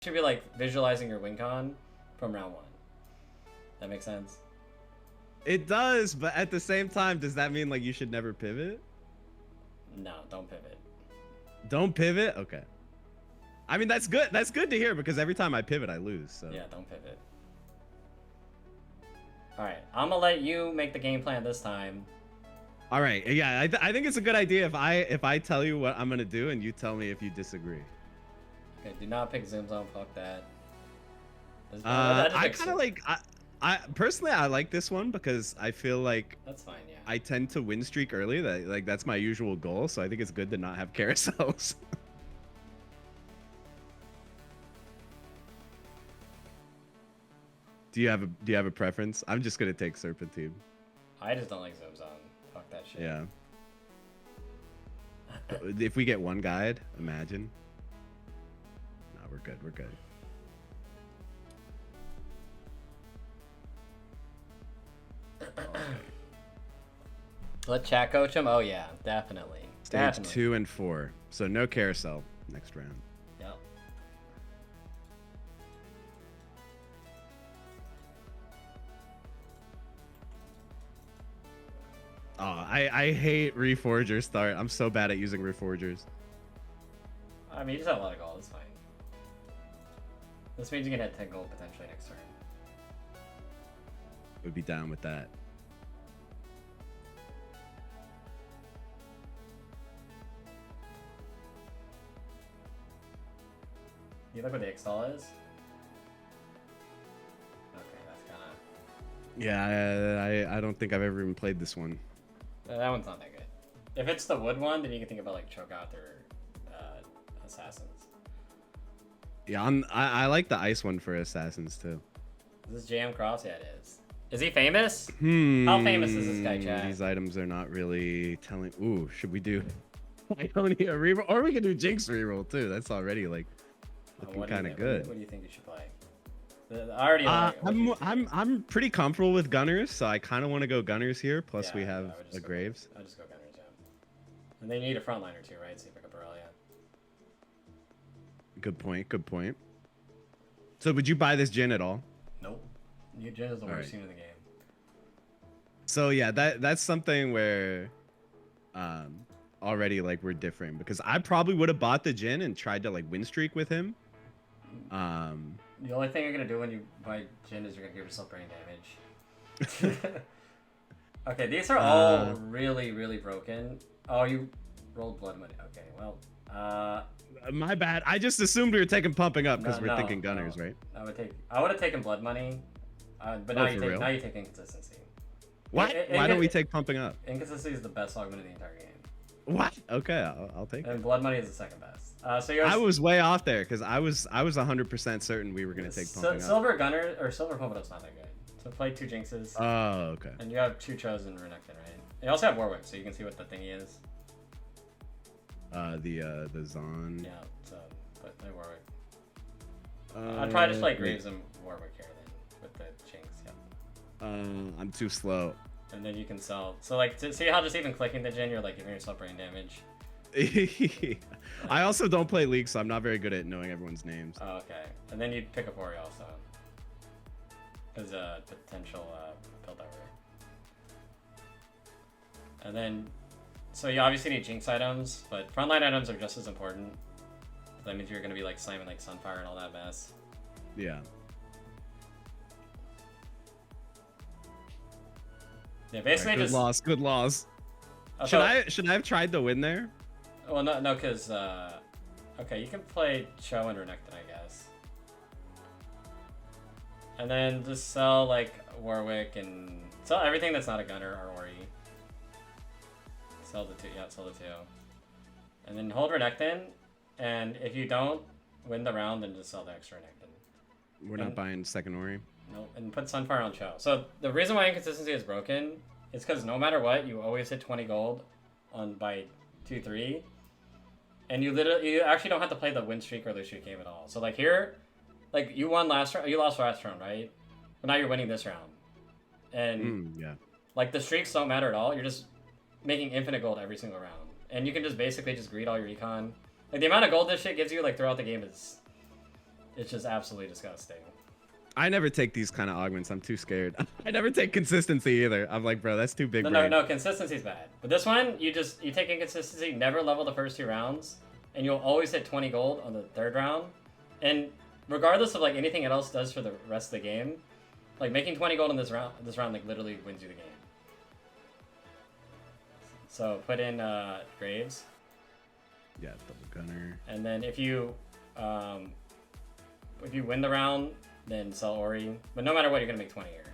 should be like visualizing your win con from round 1. That makes sense? It does, but at the same time, does that mean like you should never pivot? No, don't pivot. Don't pivot? Okay. I mean, that's good. That's good to hear because every time I pivot, I lose. So. Yeah, don't pivot. All right, I'm gonna let you make the game plan this time. All right. Yeah, I think it's a good idea if I tell you what I'm gonna do and you tell me if you disagree. Okay, do not pick Zoom Zone. Fuck that. I kind of like I personally I like this one because I feel like that's fine. Yeah. I tend to win streak early. That's my usual goal. So I think it's good to not have carousels. Do you have a preference? I'm just gonna take Serpentine. I just don't like Zoom Zone. Fuck that shit. Yeah. If we get one guide, imagine. No, we're good. We're good. Let chat coach him. Oh yeah, definitely. Stage 2 and 4. So no carousel next round. Yep. Oh, I hate Reforger start. I'm so bad at using Reforgers. I mean, you just have a lot of gold. It's fine. This means you can hit 10 gold potentially next turn. Would be down with that. You look what the install is? Okay, that's kind of... Yeah, I don't think I've ever even played this one. That one's not that good. If it's the wood one, then you can think about like Cho'Gath or Assassins. Yeah, I like the ice one for Assassins too. Is this JMCroft? Yeah, it is. Is he famous? Hmm. How famous is this guy, Chad? These items are not really telling. Ooh, should we do Ionia reroll? Or we can do Jinx reroll too. That's already like looking kind of good. What do you think you should play? I already. I'm pretty comfortable with Gunners, so I kind of want to go Gunners here. Plus we have the Graves. I'll just go Gunners, yeah. And they need a frontliner too, right? So you pick up Aurelia. Good point. Good point. So would you buy this Jhin at all? Nope. New Jhin is the worst team in the game. So yeah, that's something where already like we're different because I probably would have bought the Jhin and tried to like win streak with him. The only thing you're gonna do when you buy Jhin is you're gonna give yourself brain damage. Okay, these are all really, really broken. Oh, you rolled blood money. Okay, well, my bad. I just assumed we were taking pumping up because we're thinking Gunners, right? I would have taken blood money, but now you take inconsistency. What? Why don't we take pumping up? Inconsistency is the best augment in the entire game. What? Okay, I'll take it. And blood money is the second best. So I was way off there because I was 100% certain we were gonna take pumping up. Silver Gunner or Silver Pump Up's not that good. So play 2 Jinxes. Oh, okay. And you have 2 Chosen Renekton, right? You also have Warwick, so you can see what the thingy is. The Zon. Yeah, so play Warwick. I'd probably just play Graves and Warwick here then with the Jinx. Yeah. I'm too slow. And then you can sell. So like, see how just even clicking the Jhin, you're like giving yourself brain damage. I also don't play League, so I'm not very good at knowing everyone's names. Oh, okay. And then you'd pick up Ori also. As a potential build over. And then, so you obviously need Jinx items, but frontline items are just as important. That means you're going to be like slamming like Sunfire and all that mess. Yeah. Yeah, basically right, just... Good loss. Should I have tried to win there? Well, no, because, okay, you can play Cho and Renekton, I guess. And then just sell, like, Warwick and sell everything that's not a Gunner or Ori. Sell the 2, yeah, sell the 2. And then hold Renekton, and if you don't win the round, then just sell the extra Renekton. We're not buying second Ori? No, and put Sunfire on Cho. So the reason why inconsistency is broken is because no matter what, you always hit 20 gold by 2-3. And you actually don't have to play the win streak or lose streak game at all. So like here, like you won last round, you lost last round, right? But now you're winning this round. And yeah. Like the streaks don't matter at all. You're just making infinite gold every single round. And you can just basically just greed all your econ. Like the amount of gold this shit gives you like throughout the game is It's just absolutely disgusting. I never take these kind of augments. I'm too scared. I never take consistency either. I'm like, bro, that's too big. No, consistency's bad. But this one, you take inconsistency, never level the first 2 rounds, and you'll always hit 20 gold on the 3rd round. And regardless of like anything it else does for the rest of the game, like making 20 gold in this round like literally wins you the game. So put in Graves. Yeah, double gunner. And then if you win the round, then sell Ori. But no matter what, you're gonna make 20 here.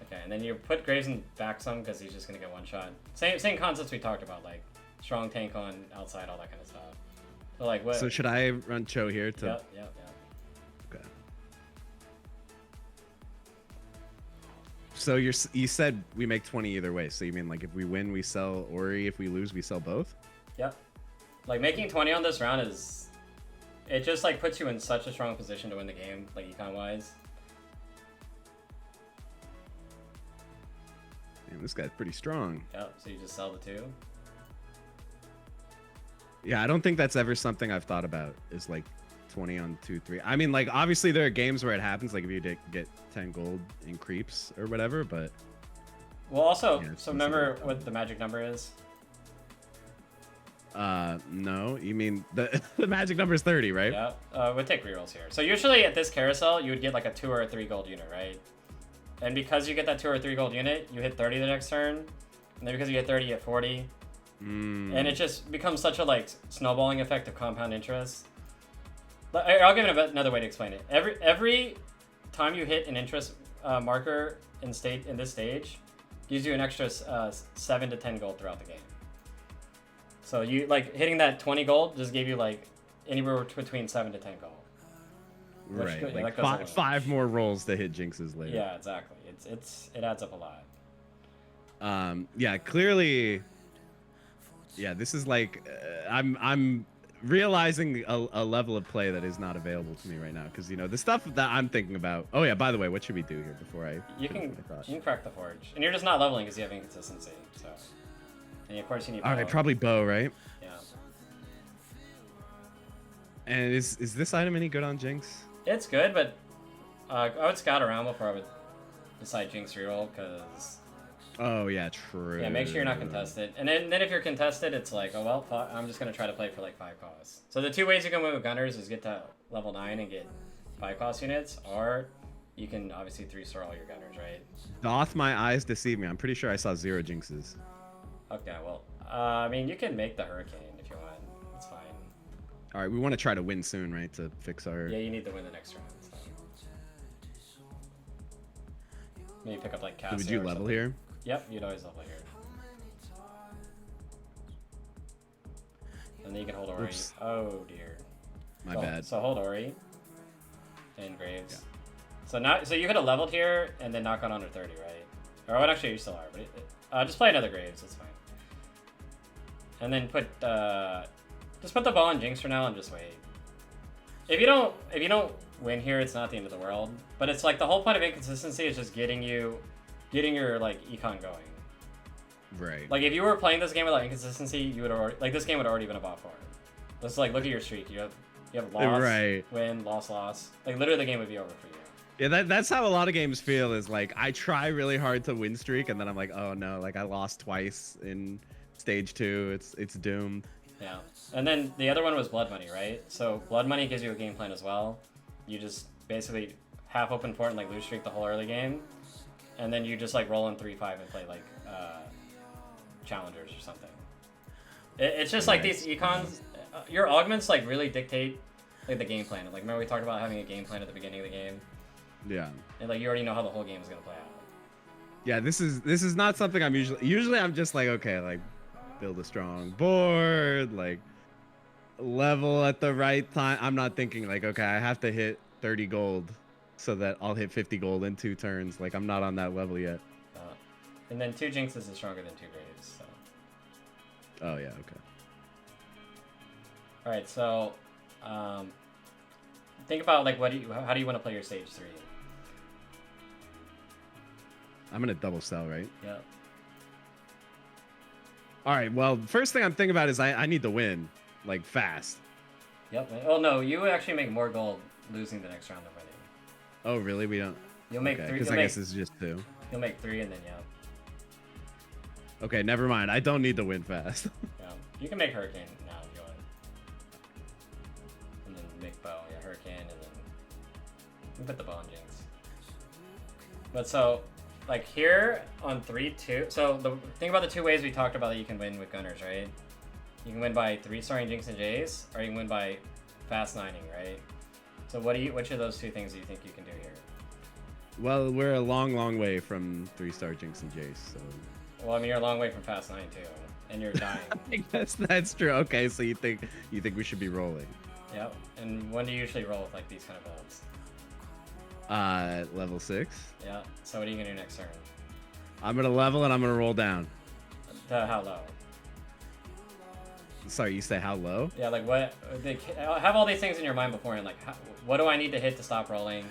Okay, and then you put Graves in back some because he's just gonna get one shot. Same concepts we talked about, like strong tank on outside, all that kind of stuff. So like what? So should I run Cho here to? Yep. Okay. So you said we make 20 either way. So you mean like if we win, we sell Ori. If we lose, we sell both? Yep. Like making 20 on this round it just like puts you in such a strong position to win the game, like econ wise. Man, this guy's pretty strong. Yep. So you just sell the 2. Yeah, I don't think that's ever something I've thought about. Is like 20 on 2-3. I mean, like obviously there are games where it happens, like if you get 10 gold in creeps or whatever, but. Well, also, yeah, so remember what the magic number is? No, you mean the magic number is 30, right? Yeah, we'll take rerolls here. So usually at this carousel, you would get like a 2 or a 3 gold unit, right? And because you get that 2 or 3 gold unit, you hit 30 the next turn. And then because you get 30, you hit 40. And it just becomes such a like snowballing effect of compound interest. I'll give it another way to explain it. Every time you hit an interest marker in this stage, gives you an extra 7 to 10 gold throughout the game. So you like hitting that 20 gold just gave you like anywhere between 7 to 10 gold. Right, like five more rolls to hit jinxes later. Yeah, exactly. It adds up a lot. Yeah, clearly. Yeah, this is like I'm realizing a level of play that is not available to me right now because the stuff that I'm thinking about. Oh yeah, by the way, what should we do here before I? You can crack the forge, and you're just not leveling because you have inconsistency. So, and of course you need. All right, probably bow, right? Yeah. And is this item any good on Jinx? It's good, but I would scout around before I would decide Jinx reroll because. Oh yeah, true. Yeah, make sure you're not contested. And then if you're contested, it's like, oh well, I'm just gonna try to play for like 5 costs. So the 2 ways you can win with gunners is get to level 9 and get 5 cost units, or you can obviously 3-star all your gunners, right? Doth my eyes deceive me? I'm pretty sure I saw 0 jinxes. Okay, well, I mean, you can make the hurricane if you want. It's fine. All right, we want to try to win soon, right? To fix our. Yeah, you need to win the next round. So. Maybe pick up like Cassia. Would you level here? Yep, you'd always level here. And then you can hold Ori. Oops. Oh dear. My bad. So hold Ori. And Graves. Yeah. So you could have leveled here and then knock on under 30, right? Or what? Actually, you still are. But just play another Graves. It's fine. And then just put the ball on Jinx for now and just wait. If you don't win here, it's not the end of the world. But it's like the whole point of inconsistency is just getting your like econ going. Right. Like if you were playing this game without inconsistency, you would already this game would already been a bot for it. Let's like look at your streak. You have loss, right. Win, loss. Like literally the game would be over for you. Yeah, that's how a lot of games feel. Is like I try really hard to win streak, and then I'm like, oh no, like I lost twice in stage 2. It's doomed. Yeah, and then the other one was blood money, right? So blood money gives you a game plan as well. You just basically half open fort and like lose streak the whole early game. And then you just like roll in 3-5 and play like challengers or something. It's just like these econs, your augments like really dictate like the game plan. Like remember we talked about having a game plan at the beginning of the game. Yeah. And like you already know how the whole game is gonna play out. Yeah, this is not something I'm usually I'm just like okay, like build a strong board, like level at the right time. I'm not thinking like okay, I have to hit 30 gold. So that I'll hit 50 gold in 2 turns. Like I'm not on that level yet. And then 2 jinxes is stronger than 2 graves. So. Oh yeah, okay. All right, so think about like how do you want to play your stage 3? I'm gonna double sell, right? Yeah. All right. Well, first thing I'm thinking about is I need to win, like fast. Yep. Oh no, you actually make more gold losing the next round than winning. Oh, really? We don't. You'll make Okay, three. because I guess it's just 2. You'll make 3 and then yeah. Okay, never mind. I don't need to win fast. Yeah. You can make Hurricane now if you want. And then make Bow. Yeah, Hurricane, and then we put the Bow on Jinx. But so, like here on 3-2. So the think about the 2 ways we talked about that you can win with Gunners, right? You can win by 3-starring Jinx and Jace, or you can win by fast 9ing, right? So which of those 2 things do you think you can do here? Well, we're a long way from 3-star Jinx and Jace, so. Well, I mean, you're a long way from fast 9 too, and you're dying. I guess that's true. Okay, so you think we should be rolling? Yep. And when do you usually roll with like these kind of builds? Level 6. Yeah. So what are you gonna do next turn? I'm gonna level and I'm gonna roll down. How low? Sorry, you say how low? Yeah, like what? Have all these things in your mind beforehand. Like, what do I need to hit to stop rolling?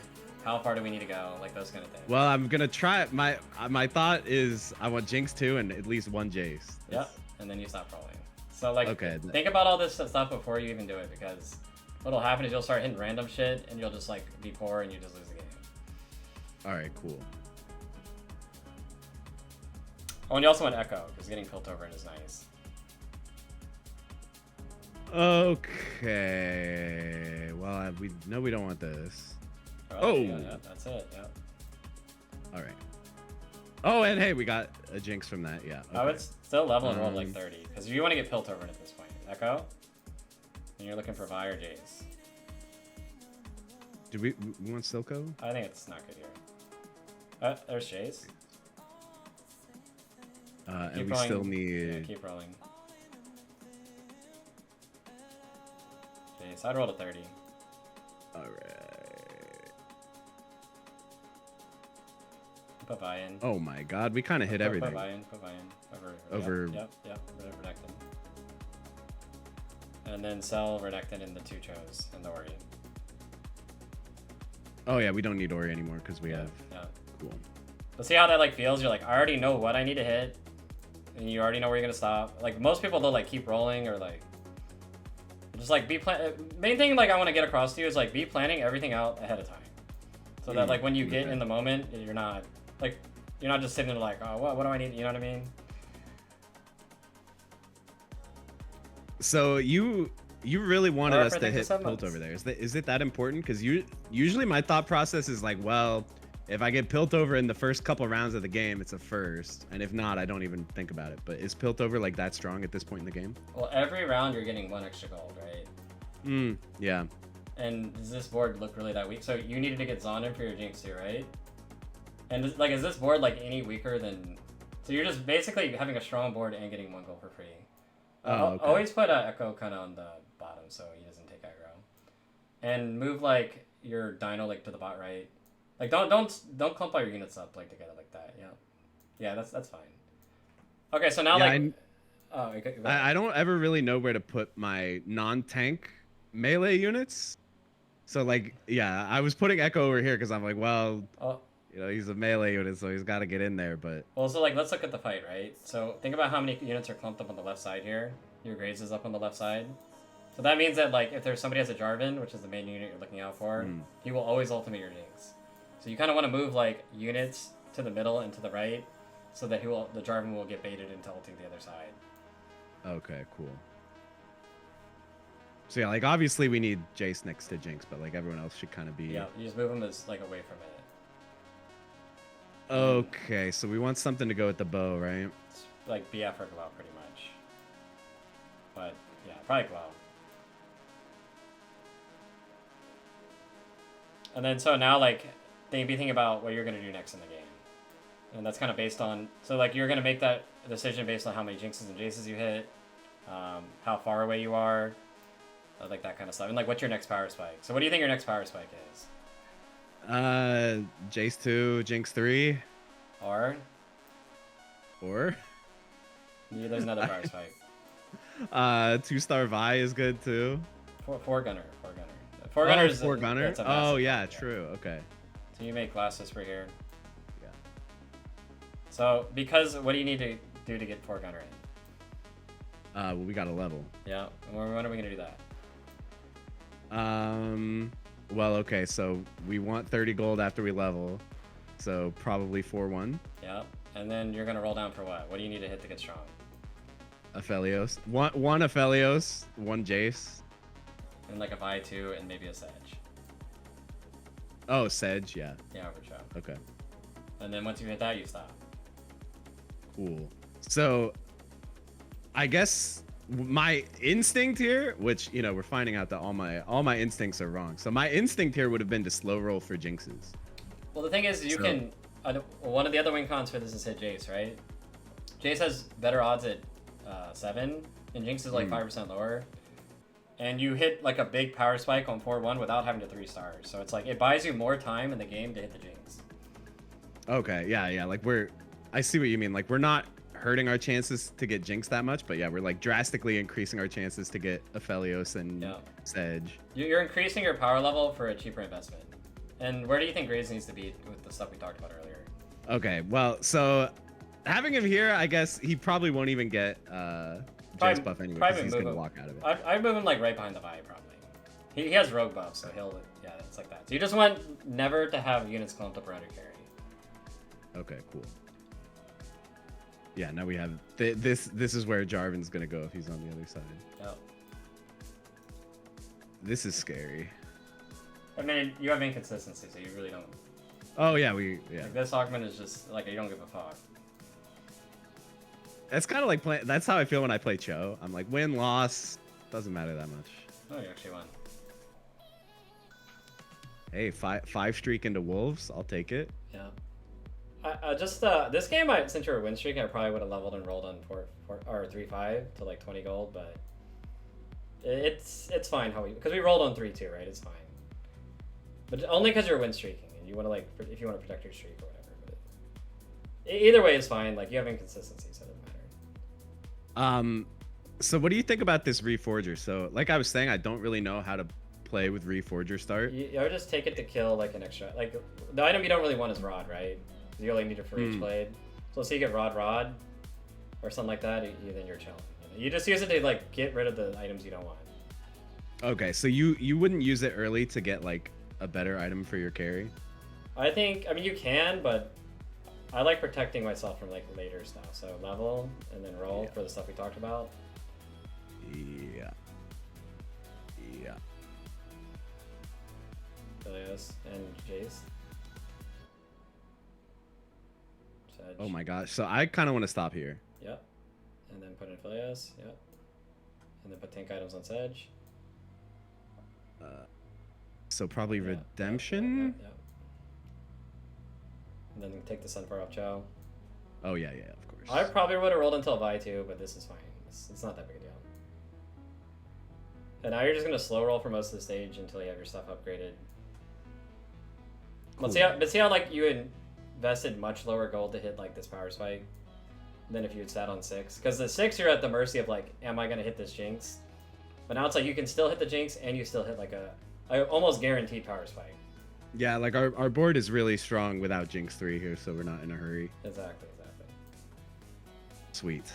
How far do we need to go? Like those kind of things. Well, I'm gonna try. My thought is I want Jinx 2 and at least 1 Jace. Yep. And then you stop rolling. So like, okay. Think about all this stuff before you even do it, because what'll happen is you'll start hitting random shit and you'll just like be poor and you just lose the game. All right, cool. Oh, and you also want Echo because getting Pilt over it is nice. Okay. Well, we know we don't want this. Oh. Yeah, that's it. Yeah. All right. Oh, and hey, we got a Jinx from that. Yeah. Okay. I would still level and roll like 30 because you want to get Pilt over it at this point. Echo. And you're looking for Vi or Jace. Do we want Silco? I think it's not good here. There's Jace. And we still need. Yeah, keep rolling. Jace, I'd roll to 30. All right. Put Vi in. Oh my God, we kind of hit everything. Put Vi in. Over. Yep. Redacted. And then sell Redacted in the 2 Chos and the Ori. Oh yeah, we don't need Ori anymore because we have. Yeah. Cool. But see how that like feels? You're like, I already know what I need to hit, and you already know where you're gonna stop. Like most people, they'll like keep rolling or like just like main thing like I want to get across to you is like be planning everything out ahead of time, so that like when you get in the moment, you're not just sitting there like, oh, what do I need? You know what I mean? So you really wanted us to hit Pilt over there. Is it that important? Because usually my thought process is like, well, if I get Pilt over in the first couple rounds of the game, it's a first, and if not, I don't even think about it. But is Pilt over like that strong at this point in the game? Well, every round you're getting 1 extra gold, right? Yeah. And does this board look really that weak? So you needed to get Zon in for your Jinx too, right? And is this board like any weaker than? So you're just basically having a strong board and getting 1 gold for free. Okay. Always put Echo kind of on the bottom so he doesn't take aggro, and move like your Dino like to the bot right. Like don't clump all your units up like together like that. Yeah, that's fine. Okay, so now I don't ever really know where to put my non-tank melee units. So like yeah, I was putting Echo over here because I'm like, well, he's a melee unit, so he's got to get in there. But so like let's look at the fight, right? So think about how many units are clumped up on the left side here. Your Graves is up on the left side. So that means that like if there's somebody has a Jarvan, which is the main unit you're looking out for, he will always ultimate your Jinx. So you kind of want to move like units to the middle and to the right, so that the Jarvan will get baited into ulting the other side. Okay, cool. So yeah, like obviously we need Jace next to Jinx, but like everyone else should kind of be. Yeah, you just move him as like away from it. Okay, so we want something to go with the bow, right? It's like BF or Glow pretty much. But yeah, probably Glow. And then so now like be thinking about what you're gonna do next in the game. And that's kind of based on, so like you're gonna make that decision based on how many Jinxes and Jaces you hit, how far away you are, like that kind of stuff. And like what's your next power spike? So what do you think your next power spike is? Jace 2, Jinx 3. Or? Yeah, there's another power spike. 2-star Vi is good too. Four gunner. Four gunner. Oh yeah, true. Okay. So you make Glass Whisper here. Yeah. So because what do you need to do to get 4 gunner in? Well, we got a level. Yeah. When are we gonna do that? Well, okay, so we want 30 gold after we level. So probably 4-1. Yep. And then you're gonna roll down for what? What do you need to hit to get strong? Aphelios. One Aphelios, one Jace. And like a Vi2 and maybe a Sedge. Oh, Sedge, yeah. Yeah, for sure. Okay. And then once you hit that, you stop. Cool. So I guess my instinct here, which, you know, we're finding out that all my instincts are wrong. So my instinct here would have been to slow roll for Jinxes. Well, the thing is, you can. One of the other win cons for this is hit Jace, right? Jace has better odds at 7, and Jinx is like 5% lower. And you hit like a big power spike on 4-1 without having to 3 stars. So it's like it buys you more time in the game to hit the Jinx. Okay, yeah. Like I see what you mean. Like we're not hurting our chances to get Jinx that much, but yeah, we're like drastically increasing our chances to get Aphelios and Sedge. You're increasing your power level for a cheaper investment. And where do you think Graves needs to be with the stuff we talked about earlier? Okay, well, so having him here, I guess he probably won't even get Jace buff anyway, because he's gonna walk out of it. I'd move him like right behind the Vi, probably. He has rogue buff, so yeah, it's like that. So you just want never to have units clumped up around your carry. Okay, cool. Yeah, now we have this is where Jarvan's gonna go if he's on the other side. Yep. This is scary. I mean, you have inconsistency, so you really don't. Oh yeah, Like, this augment is just like you don't give a fuck. That's kind of like playing. That's how I feel when I play Cho. I'm like, win, loss, doesn't matter that much. Oh, you actually won. Hey, five streak into Wolves, I'll take it. Yeah. This game, since you were win streaking, I probably would have leveled and rolled on 4 or 3-5 to like 20 gold, but it's fine because we rolled on 3-2, right? It's fine. But only because you're win streaking and you want to like if you want to protect your streak or whatever. But either way is fine. Like you have inconsistency, so it doesn't matter. So what do you think about this Reforger? So like I was saying, I don't really know how to play with Reforger start. I would just take it to kill like an extra. Like the item you don't really want is Rod, right? You only need it for each blade. So let's say you get Rod, or something like that. Then you're chilling. You just use it to like get rid of the items you don't want. Okay, so you wouldn't use it early to get like a better item for your carry? I mean you can, but I like protecting myself from like later stuff. So level and then roll for the stuff we talked about. Yeah. Philios and Jace. Sedge. Oh my gosh. So I kind of want to stop here. Yep. And then put in Philios. Yep. And then put tank items on Sedge. So probably Redemption? Yeah. And then take the Sunfire off Chow. Oh yeah, of course. I probably would have rolled until Vi too, but this is fine. It's not that big a deal. And now you're just gonna slow roll for most of the stage until you have your stuff upgraded. Cool. But see how like you invested much lower gold to hit like this power spike than if you had sat on 6. Because the 6 you're at the mercy of like, am I gonna hit this Jinx? But now it's like you can still hit the Jinx and you still hit like a almost guaranteed power spike. Yeah, like our board is really strong without Jinx 3 here, so we're not in a hurry. Exactly. Sweet.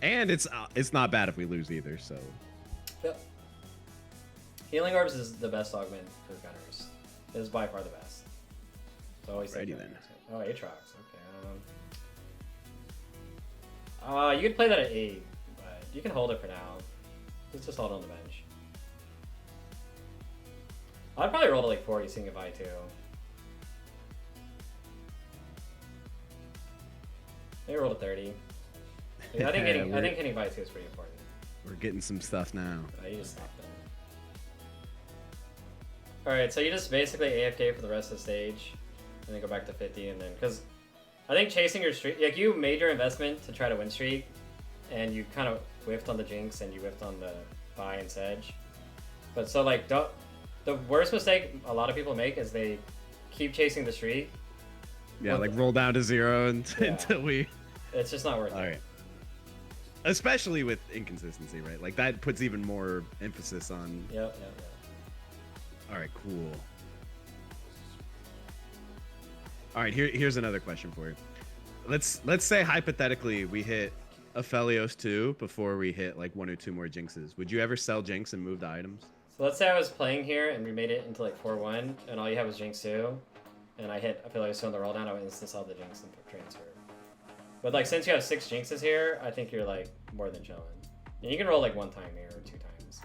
And it's not bad if we lose either, so. Yep. Healing Orbs is the best augment for gunners. It is by far the best. So always ready then. Oh, Aatrox. Okay. You could play that at 8, but you can hold it for now. Let's just hold it on the bench. I'd probably roll to like 40, seeing if I too. Maybe roll to 30. I think hitting by 2 is pretty important. We're getting some stuff now. You just stop them. Alright, so you just basically AFK for the rest of the stage, and then go back to 50, and then, because I think chasing your streak, like you made your investment to try to win streak, and you kind of whiffed on the Jinx, and you whiffed on the Vi and Sedge. But so like, the worst mistake a lot of people make is they keep chasing the streak. Yeah, like roll down to 0 until we... It's just not worth it. Alright. Especially with inconsistency, right? Like that puts even more emphasis on... Yep. Alright, cool. Alright, here's another question for you. Let's say hypothetically we hit Aphelios 2 before we hit like 1 or 2 more Jinxes. Would you ever sell Jinx and move the items? So let's say I was playing here and we made it into like 4-1, and all you have was Jinx 2, and I feel like I was on the roll down, I would instantly sell the Jinx and transfer. But like since you have 6 Jinxes here, I think you're like more than chilling. And you can roll like 1 time here or 2 times.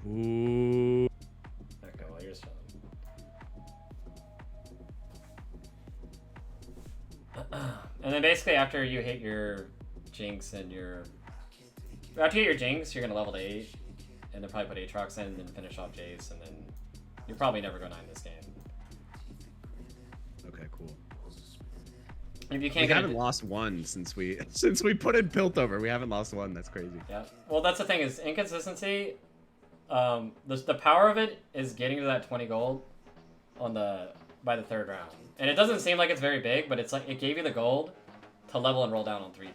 Ooh. Okay, well you're just chilling. And then basically after you hit your Jinx and after you hit your Jinx, you're gonna level to 8, and then probably put Aatrox in, and then finish off Jace, and then you'll probably never go 9 this game. Okay, cool. If you can't we haven't lost one since we put in Piltover. We haven't lost one. That's crazy. Yeah. Well, that's the thing is inconsistency. The power of it is getting to that 20 gold by the 3rd round, and it doesn't seem like it's very big, but it's like it gave you the gold to level and roll down on 3-2.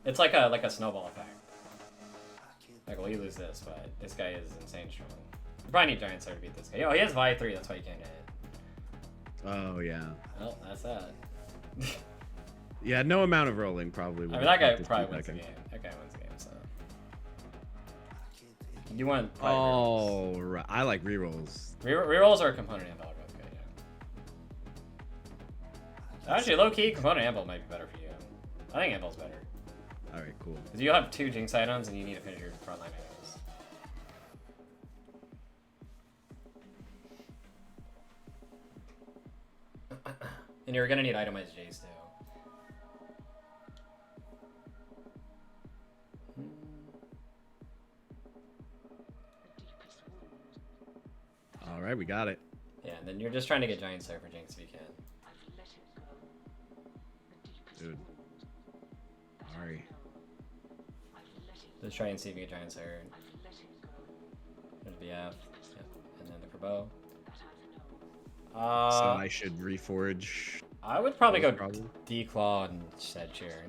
It's like a snowball effect. Like, well, you lose this, but this guy is insane strong. You probably need Giant Slayer to beat this guy. Oh, he has Vi 3. That's why you can't get it. Oh yeah. Well, that's that. Yeah, no amount of rolling probably. I mean, that guy probably wins the game. That guy wins the game, so. You want oh, right. I like rerolls. Rerolls are a component amble. Okay, yeah. Actually, low-key, component amble might be better for you. I think amble's better. Alright, cool. Because you'll have 2 Jinx items and you need to finish your frontline items. And you're gonna need itemized Jace too. Alright, we got it. Yeah, and then you're just trying to get Giant Slayer for Jinx if you can. Dude. Sorry. Let's try and see if we get Giant Slayer. There's BF. Yep. And then the Kerbo. So I should reforge. I would probably go Declaw and Sedge here.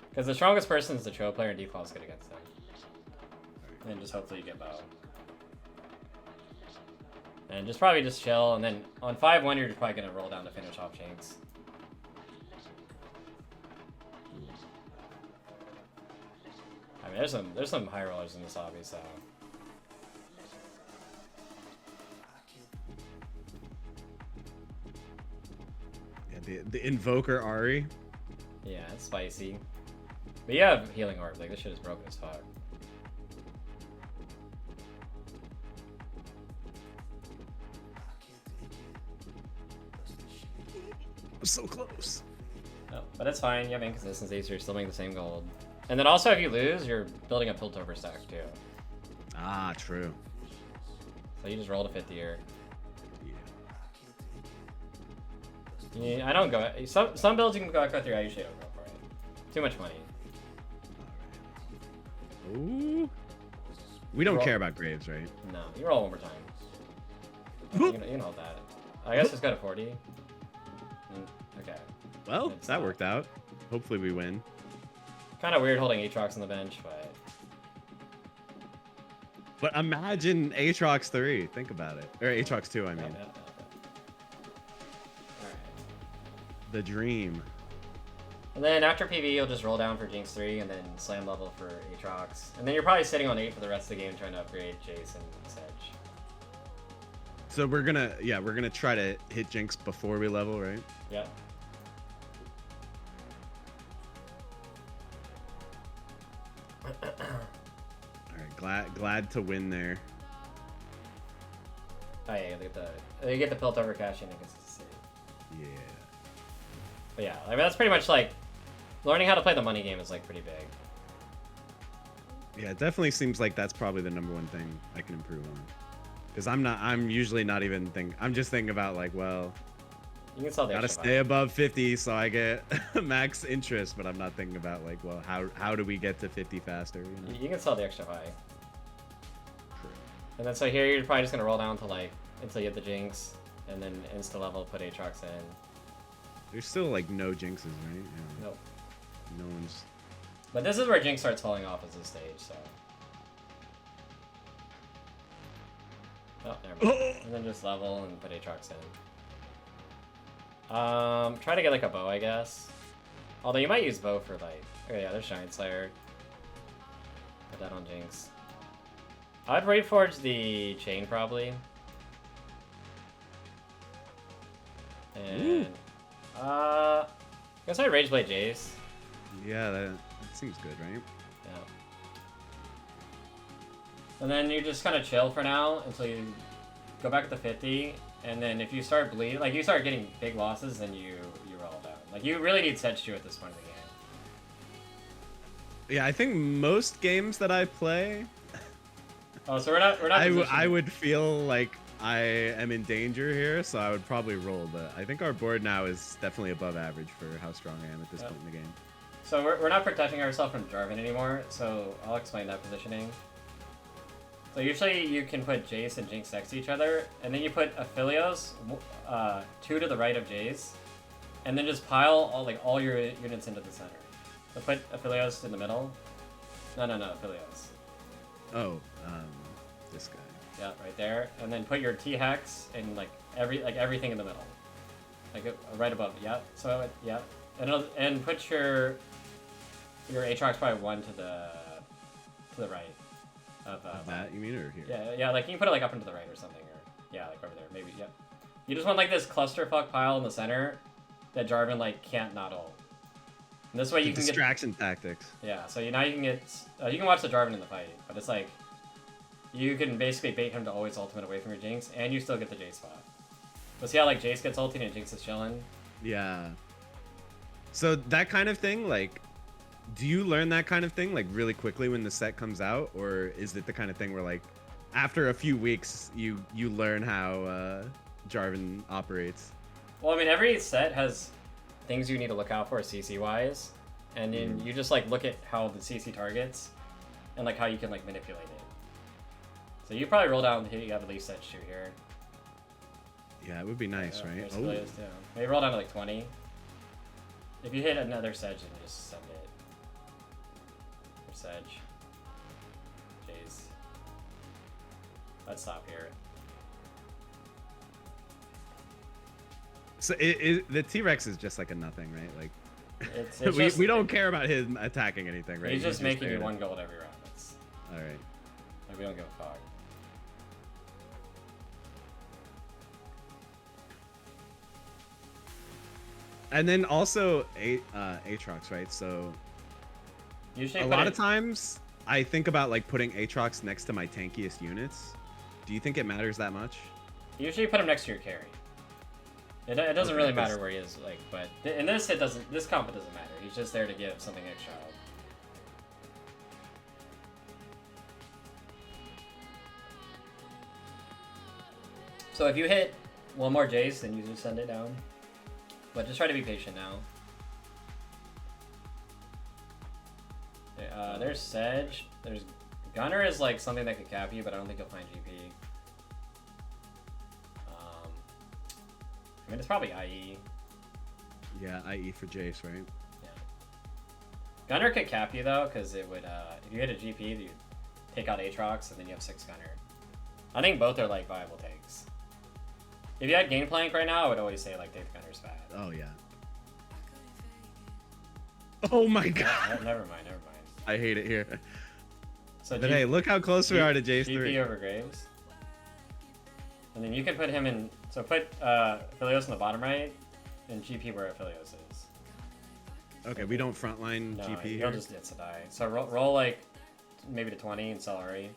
Because the strongest person is the Tro player, and Declaw is good against them. And then just hopefully you get Bow. And just probably just chill, and then on 5-1 you're probably going to roll down to finish off Jinx. I mean, there's some high rollers in this hobby, so... The Invoker Ari. Yeah, it's spicy. But you have Healing Orb, like this shit is broken as fuck. So close. No, but it's fine, you have inconsistency, so you're still making the same gold. And then also if you lose, you're building a Piltover stack too. Ah, true. So you just roll to 50 here. Yeah. I don't go. Some builds you can go through. I usually don't go for it. Too much money. Ooh. We don't care about Graves, right? No, you roll one more time. You can hold that. I guess just go to 40. Okay. Well, that worked out. Hopefully we win. Kind of weird holding Aatrox on the bench, but... But imagine Aatrox 3. Think about it. Or Aatrox 2, I mean. Yeah. The dream. And then after PV, you'll just roll down for Jinx 3 and then slam level for Aatrox. And then you're probably sitting on 8 for the rest of the game trying to upgrade Jace and Sedge. So we're gonna try to hit Jinx before we level, right? Yep. Alright, glad to win there. Oh yeah, you get the Piltover cash in inconsistency. Yeah. But yeah, I mean, that's pretty much like learning how to play the money game is like pretty big. Yeah, it definitely seems like that's probably the #1 thing I can improve on. Because I'm usually not even I'm just thinking about like, well, you can sell the gotta stay above 50 so I get max interest, but I'm not thinking about like, well, how do we get to 50 faster? You know? You can sell the extra high. True. And then so here you're probably just gonna roll down to like until you hit the Jinx, and then insta level, put Aatrox in. There's still like no Jinxes, right? Yeah. Nope. No one's. But this is where Jinx starts falling off as this stage, so. Oh, never mind. And then just level and put Aatrox in. Try to get like a bow, I guess. Although you might use bow for like. Oh yeah, there's Giant Slayer. Put that on Jinx. I'd reforge the chain probably. And I guess I'd Rage Blade Jace. Yeah, that seems good, right? Yeah. And then you just kind of chill for now until you go back to 50, and then if you start bleed, like you start getting big losses, then you roll down. Like you really need Sedge 2 at this point in the game. Yeah, I think most games that I play, Oh, so we're not. I would feel like I am in danger here, so I would probably roll. But I think our board now is definitely above average for how strong I am at this point in the game. So we're not protecting ourselves from Jarvan anymore. So I'll explain that positioning. So usually you can put Jace and Jinx next to each other, and then you put Aphelios 2 to the right of Jace, and then just pile all your units into the center. So put Aphelios in the middle. No, Aphelios. Oh, this guy. Yeah, right there, and then put your T-Hex and everything in the middle, right above. Yeah. So yeah, and put your Aatrox probably 1 to the right. Of that you mean, or here? Yeah, like you can put it like up into the right or something, or yeah, like over there, maybe. Yeah, you just want like this clusterfuck pile in the center that Jarvan like can't not ult. And this way you can distraction tactics. Yeah, so now you can get you can watch the Jarvan in the fight, but it's like you can basically bait him to always ultimate away from your Jinx, and you still get the Jace spot. But see how like Jace gets ulted and Jinx is chilling. Yeah. So that kind of thing, like. Do you learn that kind of thing like really quickly when the set comes out, or is it the kind of thing where like after a few weeks you learn how Jarvan operates? Well, I mean, every set has things you need to look out for CC wise, and then you just like look at how the CC targets and like how you can like manipulate it. So you probably roll down here. You have at least Sedge 2 here. Yeah, it would be nice, right? Oh. Maybe roll down to like 20. If you hit another Sedge, then you just send it. Sedge. Jace. Let's stop here. So the T-Rex is just like a nothing, right? Like we don't care about him attacking anything, right? He's just making you 1 gold every round. That's all right. Like we don't give a fuck. And then also Aatrox, right? So usually a lot of times I think about like putting Aatrox next to my tankiest units. Do you think it matters that much? Usually put him next to your carry. It doesn't really matter where he is, like, but in this this comp it doesn't matter. He's just there to give something extra. So if you hit 1 more Jace, then you just send it down. But just try to be patient now. There's Sedge. There's Gunner is like something that could cap you, but I don't think you'll find GP. I mean, it's probably IE. Yeah, IE for Jace, right? Yeah. Gunner could cap you though, because it would. If you hit a GP, you take out Aatrox, and then you have 6 Gunner. I think both are like viable takes. If you had Gangplank right now, I would always say like take the Gunner's bad. Oh yeah. Oh my god. Yeah, never mind. I hate it here. So but hey, look how close we are to Jace 3. GP over Graves. And then you can put him in. So put Aphelios in the bottom right, and GP where Aphelios is. Okay, we don't frontline GP here. He'll just get to die. So roll like maybe to 20 and sell Ari.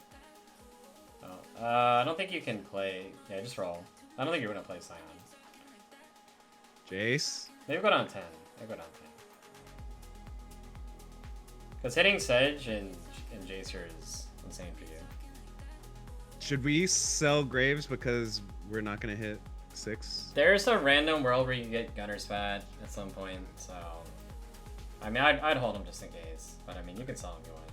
Oh, I don't think you can play. Yeah, just roll. I don't think you're gonna play Scion. Jace. Maybe go down 10. Maybe go down 10. Because hitting Sedge and Jace here is insane for you. Should we sell Graves because we're not gonna hit 6? There's a random world where you get Gunner's Fat at some point, so I mean I'd hold him just in case. But I mean you can sell him if you want.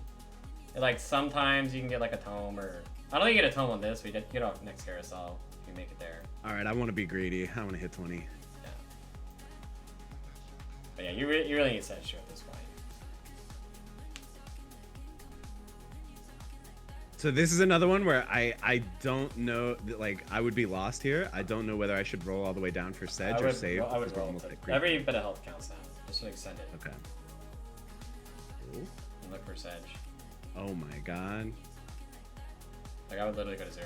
And, like sometimes you can get like a tome, or I don't think you get a tome on this, but you get off next carousel if you make it there. Alright, I wanna be greedy. I wanna hit 20. Yeah. But yeah, you really need Sedge at this point. So this is another one where I don't know, like I would be lost here. I don't know whether I should roll all the way down for Sedge or save. I would roll. Every bit of health counts now. Just extend it. Okay. And look for Sedge. Oh my god. Like I would literally go to 0%.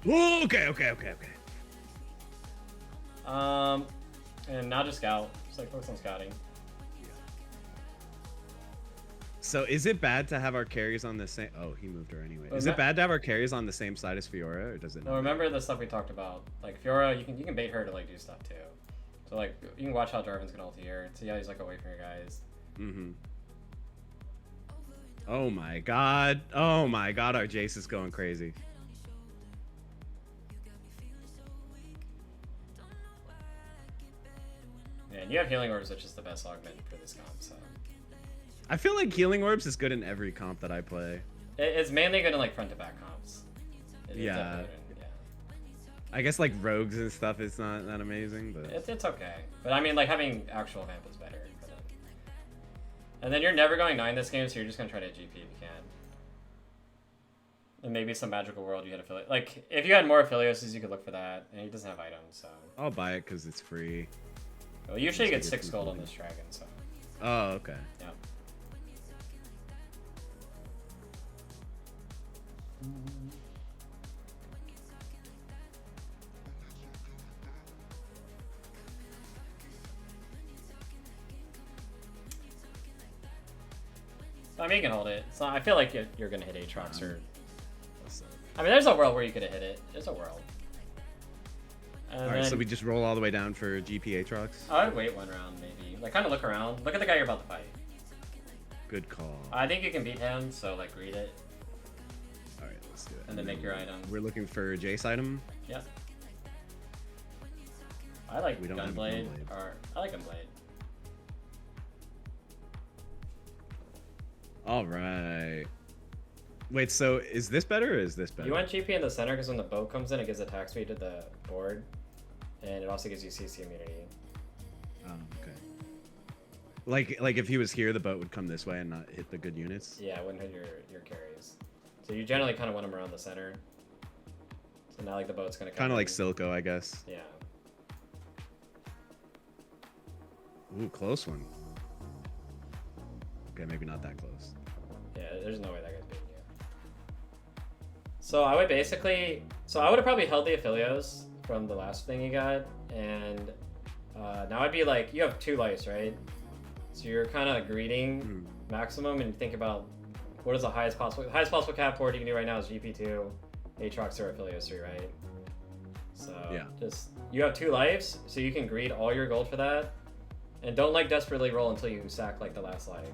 Whoa, okay. And now just scout. Just like focus on scouting. So is it bad to have our carries on the same? Oh, he moved her anyway. Well, Is it bad to have our carries on the same side as Fiora, or does it? No, remember the stuff we talked about. Like Fiora, you can bait her to like do stuff too. So like you can watch how Jarvan's gonna ult here. See how he's like away from your guys. Mm-hmm. Oh my god. Oh my god, our Jace is going crazy. Man, you have healing orbs, which is the best augment for this comp. So I feel like healing orbs is good in every comp that I play. it's mainly good in like front to back comps. Yeah. I guess like rogues and stuff is not that amazing, but It's okay. But I mean, like having actual vamp is better. And then you're never going 9 this game, so you're just gonna try to GP if you can. And maybe some magical world you had affiliate. Like if you had more affiliates, you could look for that. And he doesn't have items, so. I'll buy it because it's free. Well, usually you get 6 gold on this dragon, so. Oh, okay. Yeah. I mean, you can hold it. So I feel like you're gonna hit Aatrox or. I mean, there's a world where you could have hit it. There's a world. All right, so we just roll all the way down for GP Aatrox. I would wait one round maybe. Like kind of look around. Look at the guy you're about to fight. Good call. I think you can beat him. So like read it. All right, let's do it. And then make your item. We're looking for Jace item. Yeah. I like We don't have Gunblade. Gunblade. Or I like Gunblade. All right. Wait, so is this better or is this better? You want GP in the center because when the boat comes in, it gives attack speed to the board, and it also gives you CC immunity. Oh, okay. Like if he was here, the boat would come this way and not hit the good units. Yeah, it wouldn't hit your carries. So you generally kind of want them around the center. So now like the boat's gonna come. Kind of in. like Silco, I guess. Yeah. Ooh, close one. Okay, maybe not that close. Yeah, there's no way that guy's beating you. So I would basically, I would have probably held the Aphelios from the last thing you got, and now I'd be like, you have 2 lives, right? So you're kind of greeting maximum, and think about what is the highest possible cap board you can do right now is GP2, Aatrox or Aphelios 3, right? So yeah, just you have 2 lives, so you can greed all your gold for that, and don't like desperately roll until you sack like the last life.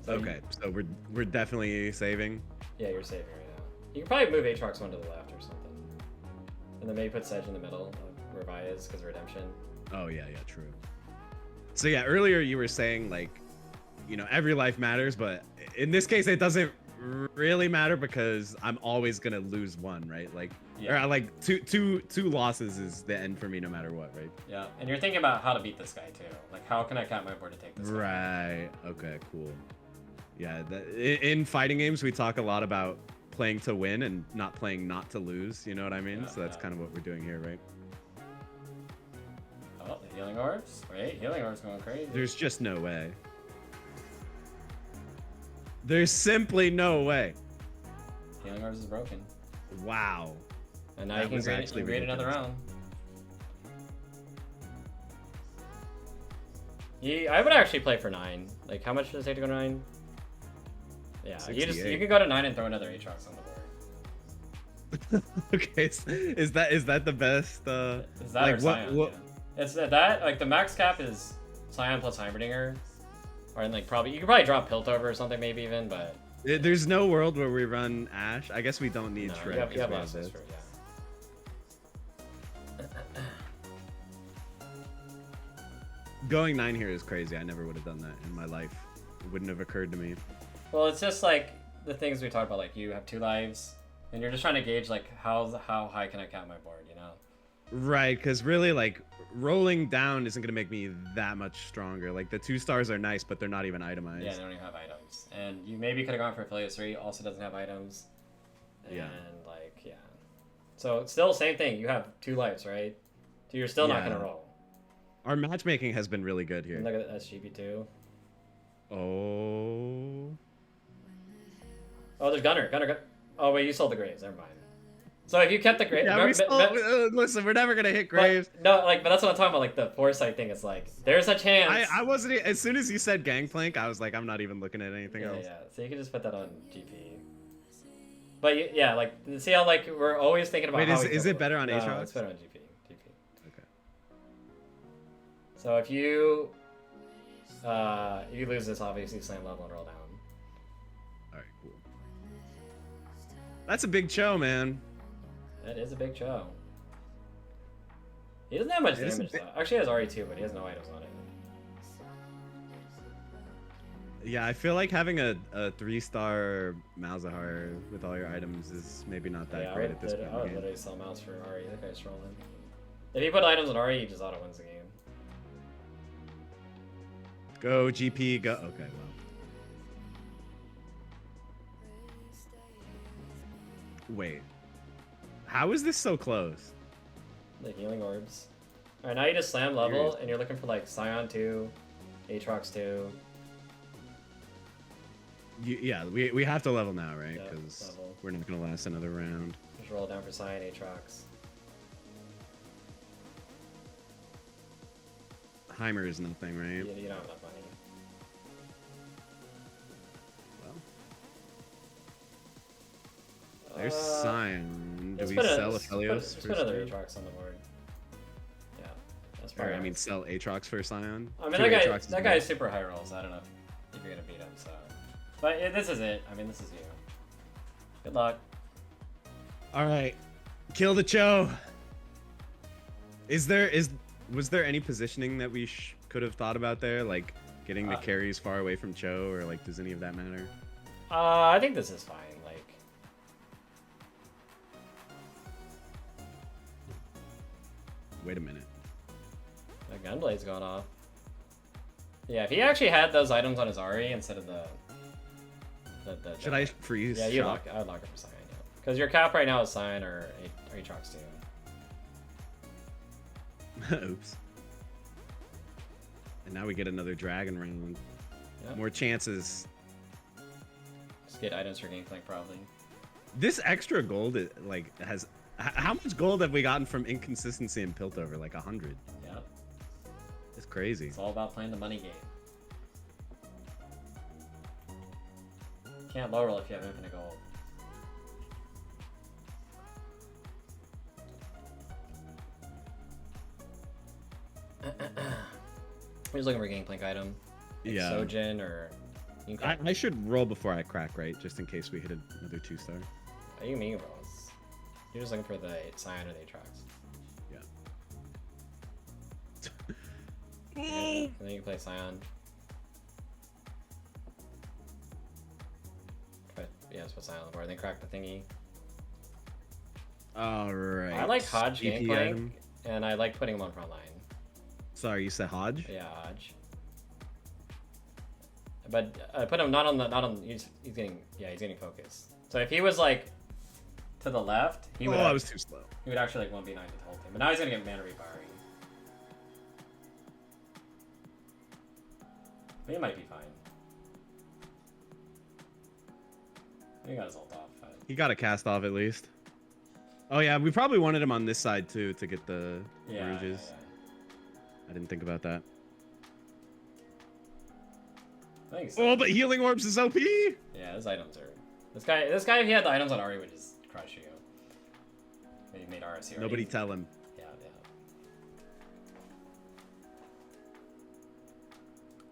So okay, so we're definitely saving. Yeah, you're saving right now. You can probably move Aatrox one to the left or something. And then maybe put Sedge in the middle of where Vi is because of Redemption. Oh, yeah, true. So, yeah, earlier you were saying, like, you know, every life matters, but in this case, it doesn't really matter because I'm always going to lose one, right? Like, yeah. Or, like, two losses is the end for me no matter what, right? Yeah, and you're thinking about how to beat this guy, too. Like, how can I cap my board to take this guy? Right. Okay, cool. Yeah, in fighting games, we talk a lot about playing to win and not playing not to lose. You know what I mean? Yeah, so that's kind of what we're doing here, right? Oh, the healing orbs? Wait, healing orbs going crazy. There's just no way. There's simply no way. Healing orbs is broken. Wow. And now you can grade another round. Yeah, I would actually play for 9. Like, how much does it take to go 9? Yeah, you can go to 9 and throw another Aatrox on the board. Okay, is that the best? Is that like or Scion? what? Yeah. It's that like the max cap is Scion plus Heimerdinger, or like probably you could probably drop Piltover or something maybe even, but There's no world where we run Ashe. I guess we don't need no, Shred. you have last this. for, yeah. Going 9 here is crazy. I never would have done that in my life. It wouldn't have occurred to me. Well, it's just like the things we talked about. Like you have 2 lives, and you're just trying to gauge like how high can I count my board, you know? Right, because really, like, rolling down isn't going to make me that much stronger. Like, the 2 stars are nice, but they're not even itemized. Yeah, they don't even have items. And you maybe could have gone for Aphelios 3, also doesn't have items. And, yeah. like, yeah. So, it's still same thing. You have 2 lives, right? So, you're still not going to roll. Our matchmaking has been really good here. And look at that SGP2. Oh. Oh, there's Gunner. Oh wait, you sold the graves. Never mind. So if you kept the graves, Yeah, listen, we're never gonna hit graves. No, like, but that's what I'm talking about. Like the foresight thing is like, there's a chance. I wasn't. As soon as you said Gangplank, I was like, I'm not even looking at anything else. Yeah. So you can just put that on GP. But yeah, like, see how like we're always thinking about. Wait, how is it better on No, Aatrox? it's better on GP. Okay. So if you lose this, obviously slam level and roll down. All right, cool. That's a big show, man. That is a big show. He doesn't have much damage though. Actually, he has RE2, but he has no items on it. Yeah, I feel like having a 3-star Malzahar with all your items is maybe not that great at this point. I would literally sell Mouse for RE. That guy's trolling. If you put items on RE, he just auto wins the game. Go GP, go. Okay, well. Wait. How is this so close? The healing orbs. Alright, now you just slam level, and you're looking for like Scion 2, Aatrox 2. Yeah, we have to level now, right? Yep, Because we're not going to last another round. Just roll down for Scion, Aatrox. Heimer is nothing, right? You don't have enough money. Well. There's Scion. Do we sell Aphelios? Just put another Aatrox on the board. Yeah, that's Or, I mean, sell Aatrox for Scion? I mean, that guy is super high rolls. I don't know if you're going to beat him, so... But this is it. I mean, this is you. Good luck. All right, kill the Cho. Was there any positioning that we could have thought about there, like getting the carries far away from Cho, or like does any of that matter? I think this is fine. Like, wait a minute. The gunblade's going off. Yeah, if he actually had those items on his RE instead of the should I freeze? Yeah, I would lock it for Scion, yeah. Because your cap right now is Scion or Aatrox 2. Oops. And now we get another dragon round. Yep. More chances. Just get items for Gangplank, probably. This extra gold, has... How much gold have we gotten from inconsistency and Piltover? Like 100. Yep. It's crazy. It's all about playing the money game. Can't low roll if you have infinite gold. We're just looking for a Gangplank item. Like yeah. Sojin or... I should roll before I crack, right? Just in case we hit another 2-star. What do you mean rolls? You're just looking for the Scion or the Aatrox. Yeah. And then you can play Scion. Yeah, let's put Scion on the board. Then crack the thingy. Alright. I like Hodge Gangplank, and I like putting him on front line. Sorry, you said Hodge? Yeah, Hodge. But I put him not on he's getting focus. So if he was like to the left, he would. I was too slow. He would actually like 1v9 the whole team. But now he's gonna get mana refiring. He might be fine. He got his ult off. He got a cast off at least. Oh yeah, we probably wanted him on this side too to get the Rouges. Yeah. I didn't think about that. I think so. Oh, but healing orbs is OP. Yeah, his items are. This guy, if he had the items on Ari, would just crush you. But he made RSC already. Nobody tell him. Yeah.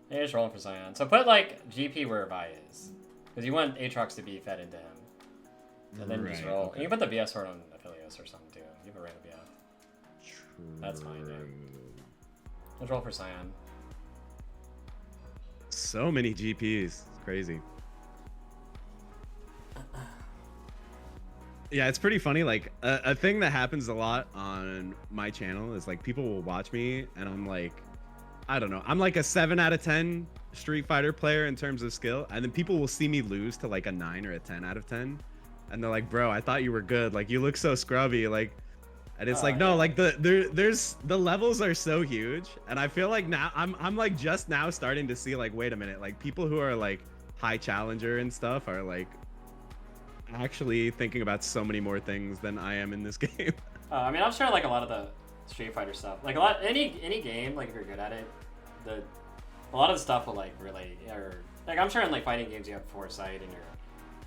Hey, just rolling for Scion. So put like GP where Vi is. Because you want Aatrox to be fed into him. And then just roll. Okay. And you can put the BS sword on Aphelios or something too. You have a random BF. True. That's fine, dude. Let's roll for Scion. So many GPs. It's crazy. Yeah, it's pretty funny. Like, a thing that happens a lot on my channel is like people will watch me and I'm like, I don't know. I'm like a 7 out of 10 Street Fighter player in terms of skill. And then people will see me lose to like a 9 or a 10 out of 10. And they're like, bro, I thought you were good. Like, you look so scrubby. Like, and it's like, no, yeah. Like the levels are so huge. And I feel like now I'm like just now starting to see like, wait a minute, like people who are like high challenger and stuff are like actually thinking about so many more things than I am in this game. I mean, I'm sure like a lot of the Street Fighter stuff, like any game, like if you're good at it, a lot of the stuff will like really, or like I'm sure in like fighting games you have foresight and you're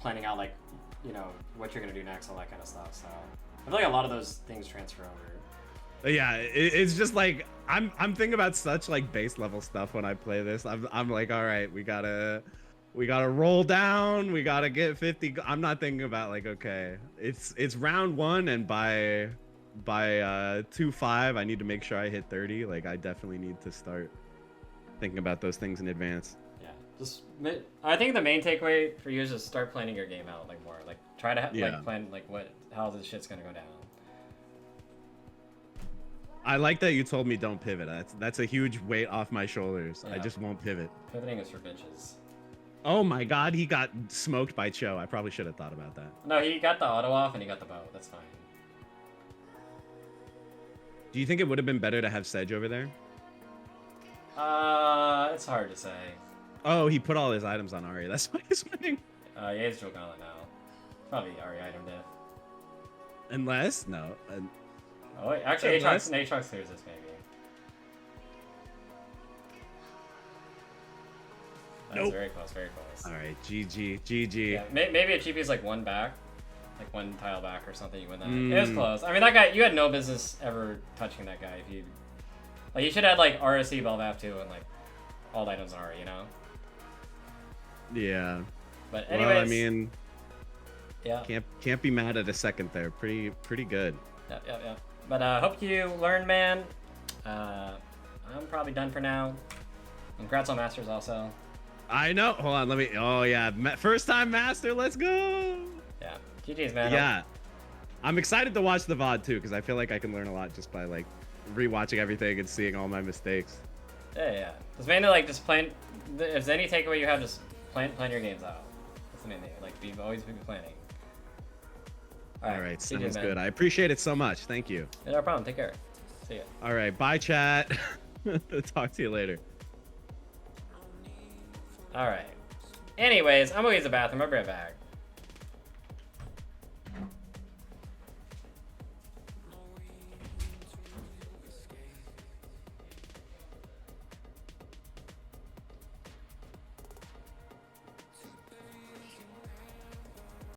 planning out like, you know, what you're gonna do next, all that kind of stuff. So I feel like a lot of those things transfer over. But yeah, it's just like I'm thinking about such like base level stuff when I play this. I'm like, all right, we gotta roll down, we gotta get 50. I'm not thinking about like, okay, it's round 1 and by 2-5 I need to make sure I hit 30. Like I definitely need to start thinking about those things in advance. Yeah, I think the main takeaway for you is just start planning your game out like more. Like try to like plan like how this shit's gonna go down. I like that you told me don't pivot. That's a huge weight off my shoulders. Yeah. I just won't pivot. Pivoting is for bitches. Oh my god, he got smoked by Cho. I probably should have thought about that. No, he got the auto off and he got the bow. That's fine. Do you think it would have been better to have Sedge over there? It's hard to say. Oh, he put all his items on Ari. That's why he's winning. Yeah, he's Dual Gauntlet now. Probably Ari item diff. Unless, no. Oh, wait, actually, Aatrox clears this, maybe. That's nope. Very close, very close. All right, GG. Yeah, maybe a GP is like one back, like one tile back or something. You win that. It was close. I mean, that guy, you had no business ever touching that guy. If you, like, you should have had like RSC, Belvav too, and like all the items are, you know. Yeah. But anyways, well, I mean, yeah, can't be mad at a second there. Pretty good. Yep. But hope you learned, man. I'm probably done for now. Congrats on Masters also. I know. Hold on, let me. Oh yeah, first time Master. Let's go. Yeah, GG's, man. Yeah, I'm excited to watch the VOD too because I feel like I can learn a lot just by like rewatching everything and seeing all my mistakes. Yeah. It's mainly like just playing. If there's any takeaway you have, just plan your games out. That's the main thing. Like we've always been planning. All right, sounds good. I appreciate it so much. Thank you. Yeah, no problem. Take care. See ya. All right, bye, chat. Talk to you later. All right. Anyways, I'm gonna use the bathroom. I'll be right back.